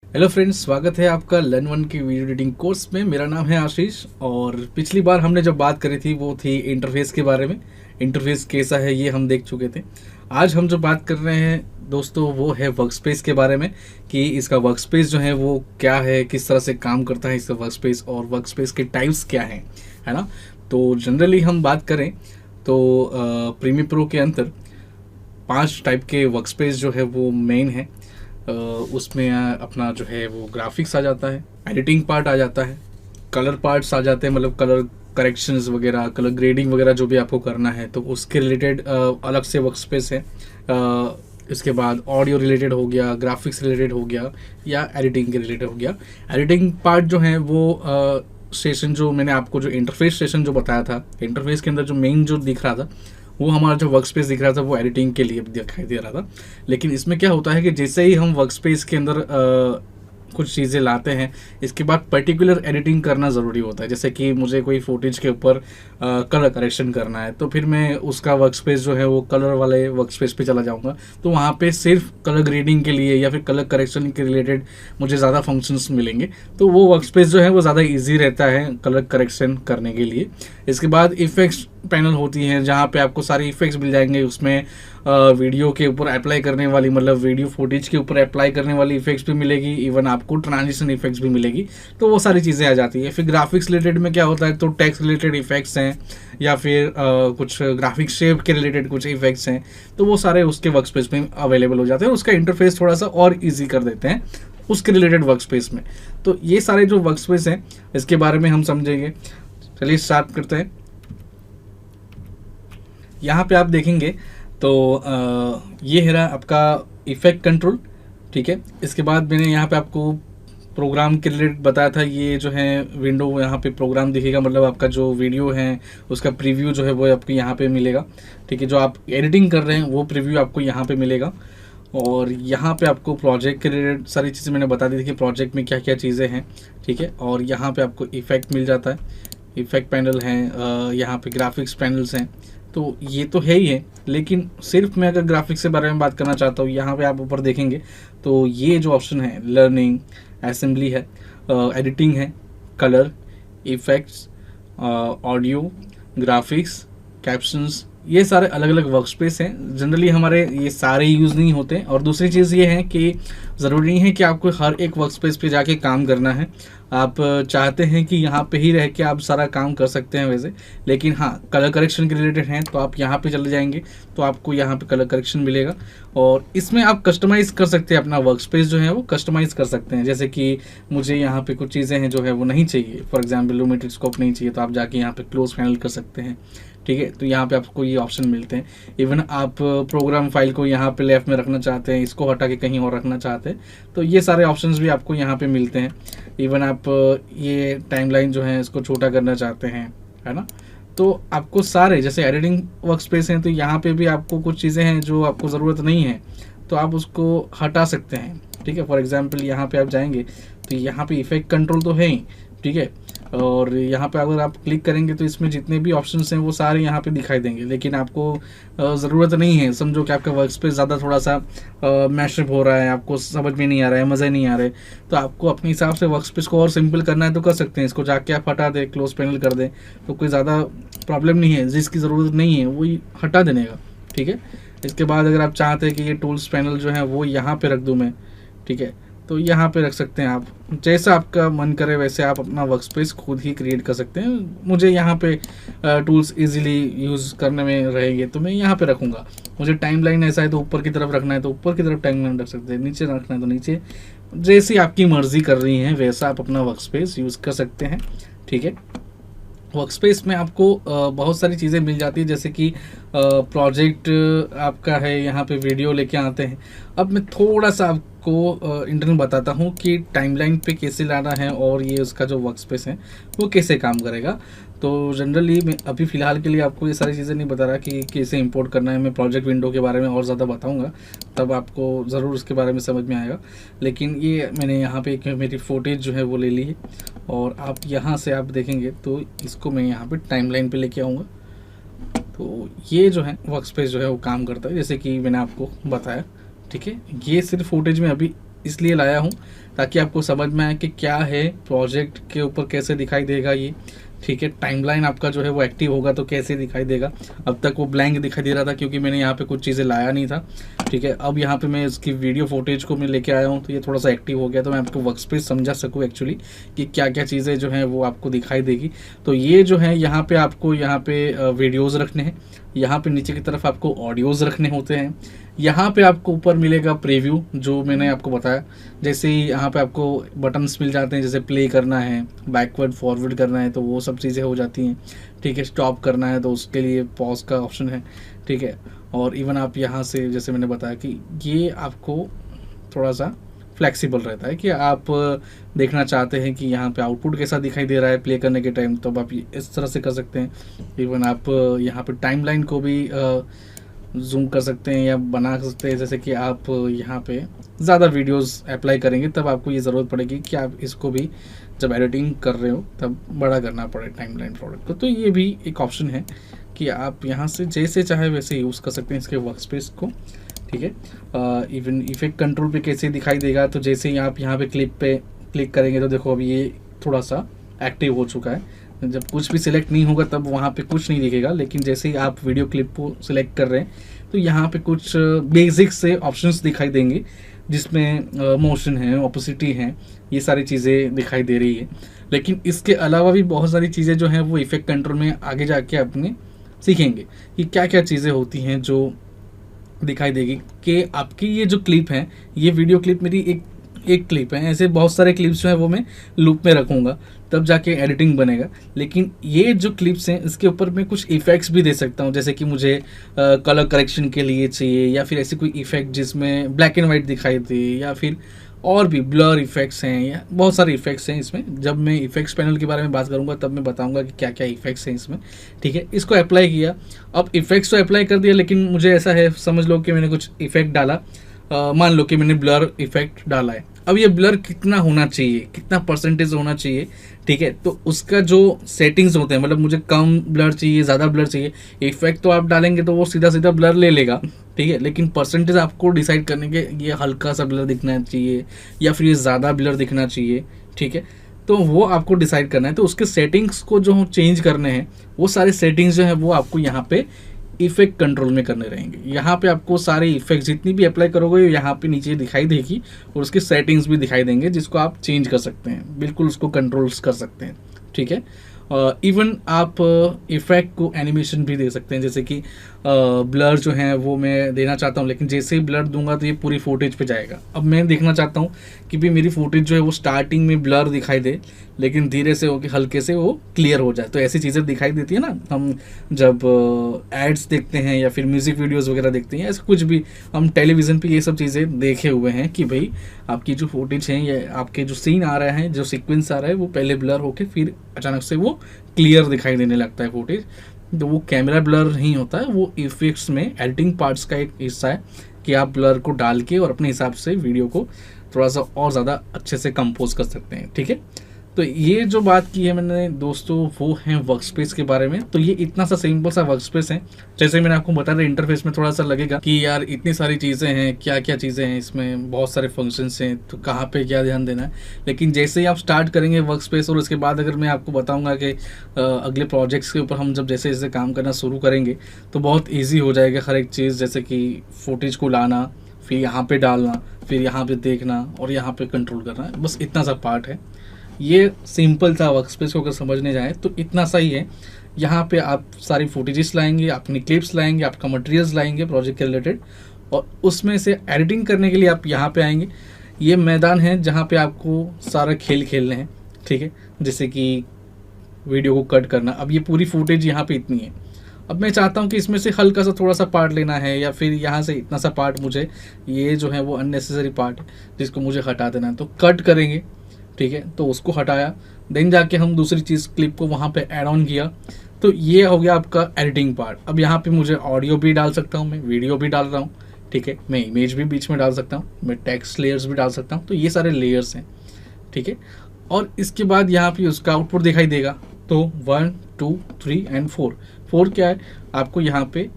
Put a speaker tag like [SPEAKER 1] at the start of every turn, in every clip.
[SPEAKER 1] Hello friends, स्वागत है आपका लर्न वन की वीडियो एडिटिंग कोर्स में। मेरा नाम है आशीष और पिछली बार हमने जब बात करी थी वो थी इंटरफेस के बारे में। इंटरफेस कैसा है ये हम देख चुके थे। आज हम जो बात कर रहे हैं दोस्तों वो है वर्कस्पेस के बारे में, कि इसका वर्कस्पेस जो है वो क्या है, किस तरह से काम करता है इसका वर्कस्पेस और वर्कस्पेस के टाइप्स क्या हैं, है ना। तो जनरली हम बात करें तो प्रीमियर प्रो के अंदर 5 टाइप के वर्कस्पेस जो है वो मेन है। उसमें अपना जो है वो ग्राफिक्स आ जाता है, एडिटिंग पार्ट आ जाता है, कलर पार्ट्स आ जाते हैं, मतलब कलर करेक्शंस वगैरह, कलर ग्रेडिंग वगैरह जो भी आपको करना है तो उसके रिलेटेड अलग से वर्कस्पेस है। इसके बाद ऑडियो रिलेटेड हो गया, ग्राफिक्स रिलेटेड हो गया या एडिटिंग के रिलेटेड हो गया। एडिटिंग पार्ट जो है वो सेशन जो मैंने आपको जो इंटरफेस सेशन जो बताया था, इंटरफेस के अंदर जो मेन जो दिख रहा था वो हमारा जो वर्क स्पेस दिख रहा था वो एडिटिंग के लिए दिखाई दे रहा था। लेकिन इसमें क्या होता है कि जैसे ही हम वर्क स्पेस के अंदर कुछ चीज़ें लाते हैं, इसके बाद पर्टिकुलर एडिटिंग करना ज़रूरी होता है। जैसे कि मुझे कोई फुटेज के ऊपर कलर करेक्शन करना है तो फिर मैं उसका वर्क स्पेस जो है वो कलर वाले वर्क स्पेस पे चला जाऊंगा, तो वहाँ पे सिर्फ कलर ग्रेडिंग के लिए या फिर कलर करेक्शन के रिलेटेड मुझे ज़्यादा फंक्शंस मिलेंगे। तो वो वर्क स्पेस जो है वो ज़्यादा ईजी रहता है कलर करेक्शन करने के लिए। इसके बाद इफेक्ट्स पैनल होती है जहाँ पे आपको सारे इफेक्ट्स मिल जाएंगे। उसमें वीडियो के ऊपर अप्लाई करने वाली, मतलब वीडियो फुटेज के ऊपर अप्लाई करने वाली इफेक्ट्स भी मिलेगी, इवन आपको ट्रांजिशन इफेक्ट्स भी मिलेगी। तो वो सारी चीज़ें आ जाती है। फिर ग्राफिक्स रिलेटेड में क्या होता है, तो टेक्स्ट रिलेटेड इफेक्ट्स हैं या फिर कुछ ग्राफिक शेप के रिलेटेड कुछ इफेक्ट्स हैं, तो वो सारे उसके वर्क स्पेस में अवेलेबल हो जाते हैं। उसका इंटरफेस थोड़ा सा और ईजी कर देते हैं उसके रिलेटेड वर्क स्पेस में। तो ये सारे जो वर्क स्पेस हैं इसके बारे में हम समझेंगे। चलिए स्टार्ट करते हैं। यहाँ पे आप देखेंगे तो ये है रहा आपका इफेक्ट कंट्रोल, ठीक है। इसके बाद मैंने यहाँ पे आपको प्रोग्राम के रिलेटेड बताया था। ये जो है विंडो, यहाँ पे प्रोग्राम दिखेगा, मतलब आपका जो वीडियो है उसका प्रीव्यू जो है वो आपको यहाँ पे मिलेगा, ठीक है। जो आप एडिटिंग कर रहे हैं वो प्रीव्यू आपको यहाँ पे मिलेगा। और यहाँ पे आपको प्रोजेक्ट के रिलेटेड सारी चीज़ें मैंने बता दी थी कि प्रोजेक्ट में क्या क्या चीज़ें हैं, ठीक है। और यहाँ पे आपको इफेक्ट मिल जाता है, इफेक्ट पैनल हैं, यहाँ पे ग्राफिक्स पैनल्स हैं। तो ये तो है ही है, लेकिन सिर्फ मैं अगर ग्राफिक्स के बारे में बात करना चाहता हूँ, यहाँ पे आप ऊपर देखेंगे तो ये जो ऑप्शन है लर्निंग, असेंबली है, एडिटिंग है, colour, effects, audio, graphics, captions, ये सारे अलग अलग वर्क स्पेस हैं। जनरली हमारे ये सारे यूज़ नहीं होते। और दूसरी चीज़ ये है कि ज़रूरी नहीं है कि आपको हर एक वर्क स्पेस पे जाके काम करना है। आप चाहते हैं कि यहाँ पे ही रह के आप सारा काम कर सकते हैं वैसे, लेकिन हाँ कलर करेक्शन के रिलेटेड हैं तो आप यहाँ पे चले जाएंगे तो आपको यहाँ पे कलर करेक्शन मिलेगा। और इसमें आप कस्टमाइज़ कर सकते हैं, अपना वर्क स्पेस जो है वो कस्टमाइज़ कर सकते हैं। जैसे कि मुझे यहाँ पे कुछ चीज़ें हैं जो है वो नहीं चाहिए, फॉर एग्जाम्पल लूमेट्रिक स्कोप नहीं चाहिए, तो आप जाके यहाँ पे क्लोज पैनल कर सकते हैं, ठीक है। तो यहाँ पे आपको ये ऑप्शन मिलते हैं। इवन आप प्रोग्राम फाइल को यहाँ पे लेफ्ट में रखना चाहते हैं, इसको हटा के कहीं और रखना चाहते हैं, तो ये सारे ऑप्शंस भी आपको यहाँ पे मिलते हैं। इवन आप ये टाइमलाइन जो है इसको छोटा करना चाहते हैं, है ना। तो आपको सारे जैसे एडिटिंग वर्क स्पेस हैं तो यहाँ पे भी आपको कुछ चीज़ें हैं जो आपको ज़रूरत नहीं है तो आप उसको हटा सकते हैं, ठीक है। फॉर एग्जांपल यहाँ पे आप जाएंगे तो यहाँ पे इफेक्ट कंट्रोल तो है ही, ठीक है। और यहाँ पे अगर आप क्लिक करेंगे तो इसमें जितने भी ऑप्शंस हैं वो सारे यहाँ पे दिखाई देंगे, लेकिन आपको ज़रूरत नहीं है। समझो कि आपका वर्क स्पेस ज़्यादा थोड़ा सा मैशअप हो रहा है, आपको समझ में नहीं आ रहा है, मज़े नहीं आ रहे, तो आपको अपने हिसाब से वर्क स्पेस को और सिंपल करना है तो कर सकते हैं। इसको जाके आप हटा दें, क्लोज पैनल कर दें, तो कोई ज़्यादा प्रॉब्लम नहीं है। जिसकी ज़रूरत नहीं है वही हटा देने का, ठीक है। इसके बाद अगर आप चाहते हैं कि ये टूल्स पैनल जो है वो यहाँ पे रख दूँ मैं, ठीक है, तो यहाँ पे रख सकते हैं आप। जैसा आपका मन करे वैसे आप अपना वर्क स्पेस खुद ही क्रिएट कर सकते हैं। मुझे यहाँ पे टूल्स इजीली यूज़ करने में रहेंगे तो मैं यहाँ पे रखूँगा। मुझे टाइमलाइन ऐसा है तो ऊपर की तरफ रखना है तो ऊपर की तरफ टाइमलाइन रख सकते हैं, नीचे रखना है तो नीचे, जैसी आपकी मर्ज़ी कर रही है वैसा आप अपना वर्क स्पेस यूज़ कर सकते हैं, ठीक है। वर्क स्पेस में आपको बहुत सारी चीज़ें मिल जाती है, जैसे कि प्रोजेक्ट आपका है, यहाँ पे वीडियो लेके आते हैं। अब मैं थोड़ा सा आपको इंटरनल बताता हूँ कि टाइमलाइन पे कैसे लाना है और ये उसका जो वर्क स्पेस है वो कैसे काम करेगा। तो जनरली मैं अभी फ़िलहाल के लिए आपको ये सारी चीज़ें नहीं बता रहा कि कैसे इंपोर्ट करना है। मैं प्रोजेक्ट विंडो के बारे में और ज़्यादा बताऊँगा, तब आपको ज़रूर उसके बारे में समझ में आएगा। लेकिन ये मैंने यहाँ पे एक मेरी फुटेज जो है वो ले ली है और आप यहाँ से आप देखेंगे तो इसको मैं यहाँ पे टाइमलाइन पे लेके आऊँगा। तो ये जो है वर्क स्पेस जो है वो काम करता है जैसे कि मैंने आपको बताया, ठीक है। ये सिर्फ फुटेज में अभी इसलिए लाया हूँ ताकि आपको समझ में आए कि क्या है प्रोजेक्ट के ऊपर, कैसे दिखाई देगा ये, ठीक है। टाइमलाइन आपका जो है वो एक्टिव होगा तो कैसे दिखाई देगा। अब तक वो ब्लैंक दिखाई दे रहा था क्योंकि मैंने यहाँ पे कुछ चीज़ें लाया नहीं था, ठीक है। अब यहाँ पे मैं इसकी वीडियो फुटेज को मैं लेके आया हूँ तो ये थोड़ा सा एक्टिव हो गया, तो मैं आपको वर्कस्पेस समझा सकूँ एक्चुअली कि क्या क्या चीज़ें जो हैं वो आपको दिखाई देगी। तो ये जो है यहाँ पे आपको यहाँ पे वीडियोज़ रखने हैं, यहाँ पे नीचे की तरफ आपको ऑडियोज़ रखने होते हैं, यहाँ पे आपको ऊपर मिलेगा प्रीव्यू जो मैंने आपको बताया। जैसे ही यहाँ पे आपको बटन्स मिल जाते हैं, जैसे प्ले करना है, बैकवर्ड फॉरवर्ड करना है तो वो सब चीज़ें हो जाती हैं, ठीक है। स्टॉप करना है तो उसके लिए पॉज का ऑप्शन है, ठीक है। और इवन आप यहाँ से, जैसे मैंने बताया कि ये आपको थोड़ा सा फ्लेक्सिबल रहता है कि आप देखना चाहते हैं कि यहाँ पे आउटपुट कैसा दिखाई दे रहा है प्ले करने के टाइम, तो आप इस तरह से कर सकते हैं। इवन आप यहाँ पे टाइमलाइन को भी जूम कर सकते हैं या बना सकते हैं, जैसे कि आप यहाँ पे ज़्यादा वीडियोस अप्लाई करेंगे तब आपको ये ज़रूरत पड़ेगी कि आप इसको भी जब एडिटिंग कर रहे हो तब बड़ा करना पड़े टाइमलाइन प्रोडक्ट को। तो ये भी एक ऑप्शन है कि आप यहाँ से जैसे चाहे वैसे यूज़ कर सकते हैं इसके वर्कस्पेस को, ठीक है। इवन इफेक्ट कंट्रोल पे कैसे दिखाई देगा, तो जैसे ही आप यहाँ पे क्लिप पे क्लिक करेंगे तो देखो अभी ये थोड़ा सा एक्टिव हो चुका है। जब कुछ भी सिलेक्ट नहीं होगा तब वहाँ पे कुछ नहीं दिखेगा, लेकिन जैसे ही आप वीडियो क्लिप को सिलेक्ट कर रहे हैं तो यहाँ पे कुछ बेसिक से ऑप्शंस दिखाई देंगे जिसमें मोशन है, ओपेसिटी है, ये सारी चीज़ें दिखाई दे रही है। लेकिन इसके अलावा भी बहुत सारी चीज़ें जो हैं वो इफेक्ट कंट्रोल में आगे जाके अपने सीखेंगे कि क्या क्या चीज़ें होती हैं जो दिखाई देगी। कि आपकी ये जो क्लिप है, ये वीडियो क्लिप मेरी एक क्लिप है, ऐसे बहुत सारे क्लिप्स जो है वो मैं लूप में रखूँगा तब जाके एडिटिंग बनेगा। लेकिन ये जो क्लिप्स हैं इसके ऊपर मैं कुछ इफ़ेक्ट्स भी दे सकता हूँ, जैसे कि मुझे कलर करेक्शन के लिए चाहिए या फिर ऐसी कोई इफ़ेक्ट जिसमें ब्लैक एंड वाइट दिखाई दे, या फिर और भी ब्लर इफ़ेक्ट्स हैं, या बहुत सारे इफ़ेक्ट्स हैं इसमें। जब मैं इफ़ेक्ट्स पैनल के बारे में बात करूँगा तब मैं बताऊँगा कि क्या क्या इफ़ेक्ट्स हैं इसमें, ठीक है। इसको अप्लाई किया, अब इफ़ेक्ट्स तो अप्लाई कर दिया, लेकिन मुझे ऐसा है, समझ लो कि मैंने कुछ इफ़ेक्ट डाला, मान लो कि मैंने ब्लर इफ़ेक्ट डाला है। अब ये ब्लर कितना होना चाहिए, कितना परसेंटेज होना चाहिए, ठीक है। तो उसका जो सेटिंग्स होते हैं, मतलब मुझे कम ब्लर चाहिए, ज़्यादा ब्लर चाहिए, इफेक्ट तो आप डालेंगे तो वो सीधा सीधा ब्लर ले लेगा, ठीक है। लेकिन परसेंटेज आपको डिसाइड करने के, ये हल्का सा ब्लर दिखना चाहिए या फिर ये ज़्यादा ब्लर दिखना चाहिए, ठीक है। तो वो आपको डिसाइड करना है। तो उसके सेटिंग्स को जो चेंज करने हैं, वो सारे सेटिंग्स जो है वो आपको यहाँ पे इफेक्ट कंट्रोल में करने रहेंगे। यहाँ पे आपको सारे इफेक्ट जितनी भी अप्लाई करोगे यहाँ पे नीचे दिखाई देगी, और उसके सेटिंग्स भी दिखाई देंगे जिसको आप चेंज कर सकते हैं, बिल्कुल उसको कंट्रोल्स कर सकते हैं, ठीक है। इवन आप इफेक्ट को एनिमेशन भी दे सकते हैं, जैसे कि ब्लर जो है वो मैं देना चाहता हूँ, लेकिन जैसे ही ब्लर दूंगा तो ये पूरी फुटेज पे जाएगा। अब मैं देखना चाहता हूँ कि भी मेरी फुटेज जो है वो स्टार्टिंग में ब्लर दिखाई दे, लेकिन धीरे से होकर हल्के से वो क्लियर हो जाए। तो ऐसी चीज़ें दिखाई देती है ना, हम जब एड्स देखते हैं या फिर म्यूज़िक वीडियोज़ वगैरह देखते हैं, ऐसा कुछ भी हम टेलीविज़न पर ये सब चीज़ें देखे हुए हैं कि भाई आपकी जो फुटेज है या आपके जो सीन आ रहा है, जो सीक्वेंस आ रहा है, वो पहले ब्लर होकर फिर अचानक से वो क्लियर दिखाई देने लगता है फुटेज। तो वो कैमरा ब्लर नहीं होता है, वो इफेक्ट्स में एडिटिंग पार्ट्स का एक हिस्सा है कि आप ब्लर को डाल के और अपने हिसाब से वीडियो को थोड़ा सा और ज़्यादा अच्छे से कंपोज कर सकते हैं, ठीक है। तो ये जो बात की है मैंने दोस्तों, वो है वर्कस्पेस के बारे में। तो ये इतना सा सिंपल सा वर्कस्पेस है, जैसे मैंने आपको बताया इंटरफेस में थोड़ा सा लगेगा कि यार इतनी सारी चीज़ें हैं, क्या क्या चीज़ें हैं इसमें, बहुत सारे फंक्शंस हैं, तो कहाँ पे क्या ध्यान देना है। लेकिन जैसे ही आप स्टार्ट करेंगे वर्कस्पेस, और उसके बाद अगर मैं आपको बताऊँगा कि अगले प्रोजेक्ट्स के ऊपर हम जब जैसे जैसे काम करना शुरू करेंगे तो बहुत ईजी हो जाएगा हर एक चीज़, जैसे कि फुटेज को लाना, फिर यहाँ पे डालना, फिर यहाँ पे देखना और यहाँ पे कंट्रोल करना, बस इतना सा पार्ट है। ये सिंपल सा वर्कस्पेस को अगर समझने जाएँ तो इतना सा ही है। यहाँ पे आप सारी फुटेजेस लाएंगे, अपनी क्लिप्स लाएंगे, आपका मटेरियल्स लाएंगे प्रोजेक्ट के रिलेटेड, और उसमें से एडिटिंग करने के लिए आप यहाँ पे आएंगे। ये मैदान है जहाँ पे आपको सारा खेल खेलने हैं, ठीक है, जैसे कि वीडियो को कट करना। अब ये पूरी फुटेज यहाँ पे इतनी है, अब मैं चाहता हूँ कि इसमें से हल्का सा थोड़ा सा पार्ट लेना है, या फिर यहाँ से इतना सा पार्ट, मुझे ये जो है वो अननेसेसरी पार्ट है जिसको मुझे हटा देना है, तो कट करेंगे, ठीक है। तो उसको हटाया, देन जाके हम दूसरी चीज़ क्लिप को वहाँ पे ऐड ऑन किया, तो ये हो गया आपका एडिटिंग पार्ट। अब यहाँ पे मुझे ऑडियो भी डाल सकता हूँ, मैं वीडियो भी डाल रहा हूँ, ठीक है, मैं इमेज भी बीच में डाल सकता हूँ, मैं टेक्स्ट लेयर्स भी डाल सकता हूँ, तो ये सारे लेयर्स हैं, ठीक है। और इसके बाद यहाँ पे उसका आउटपुट दिखाई देगा। तो 1 2 3 एंड 4 क्या है, आपको यहाँ पे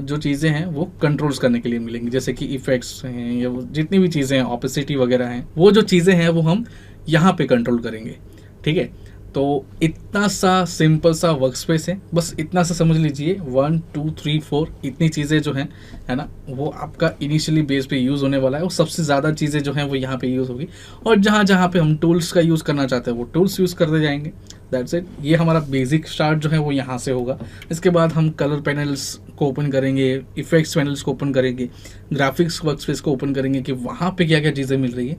[SPEAKER 1] जो चीज़ें हैं वो कंट्रोल्स करने के लिए मिलेंगी, जैसे कि इफ़ेक्ट्स हैं या वो जितनी भी चीज़ें हैं, ऑपेसिटी वगैरह हैं, वो जो चीज़ें हैं वो हम यहाँ पे कंट्रोल करेंगे। ठीक है, तो इतना सा सिंपल सा वर्क स्पेस है, बस इतना सा समझ लीजिए। 1 2 3 4 इतनी चीज़ें जो हैं, है ना, वो आपका इनिशियली बेस पे यूज़ होने वाला है, और सबसे ज़्यादा चीज़ें जो हैं वो यहाँ पे यूज़ होगी। और जहाँ जहाँ पे हम टूल्स का यूज़ करना चाहते हैं वो टूल्स यूज़ करते जाएंगे। That's it. ये हमारा बेसिक स्टार्ट जो है वो यहाँ से होगा। इसके बाद हम कलर पैनल्स को ओपन करेंगे, इफेक्ट्स पैनल्स को ओपन करेंगे, ग्राफिक्स वर्क स्पेस को ओपन करेंगे कि वहाँ पे क्या क्या चीज़ें मिल रही है।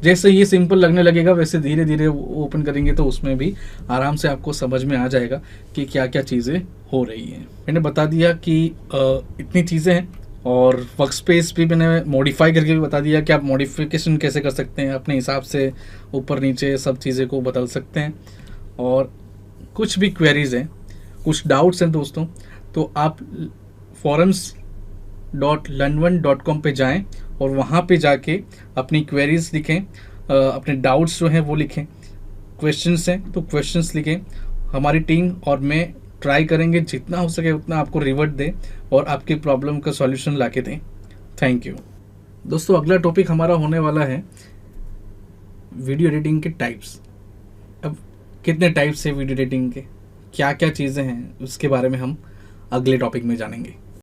[SPEAKER 1] जैसे ये सिंपल लगने लगेगा वैसे धीरे धीरे ओपन करेंगे तो उसमें भी आराम से आपको समझ में आ जाएगा कि क्या क्या चीज़ें हो रही हैं। मैंने बता दिया कि इतनी चीज़ें हैं, और वर्क स्पेस भी मैंने मॉडिफाई करके भी बता दिया कि आप मॉडिफिकेशन कैसे कर सकते हैं, अपने हिसाब से ऊपर नीचे सब चीज़ें को बदल सकते हैं। और कुछ भी क्वेरीज हैं, कुछ डाउट्स हैं दोस्तों, तो आप forums.learn1.com पे जाएं और वहाँ पे जाके अपनी क्वेरीज लिखें, अपने डाउट्स जो हैं वो लिखें। क्वेश्चंस हैं तो क्वेश्चंस लिखें। हमारी टीम और मैं ट्राई करेंगे जितना हो सके उतना आपको रिवर्ट दें और आपकी प्रॉब्लम का सॉल्यूशन ला के दें। थैंक यू दोस्तों। अगला टॉपिक हमारा होने वाला है वीडियो एडिटिंग के टाइप्स। अब कितने टाइप्स है वीडियो एडिटिंग के, क्या क्या चीज़ें हैं, उसके बारे में हम अगले टॉपिक में जानेंगे।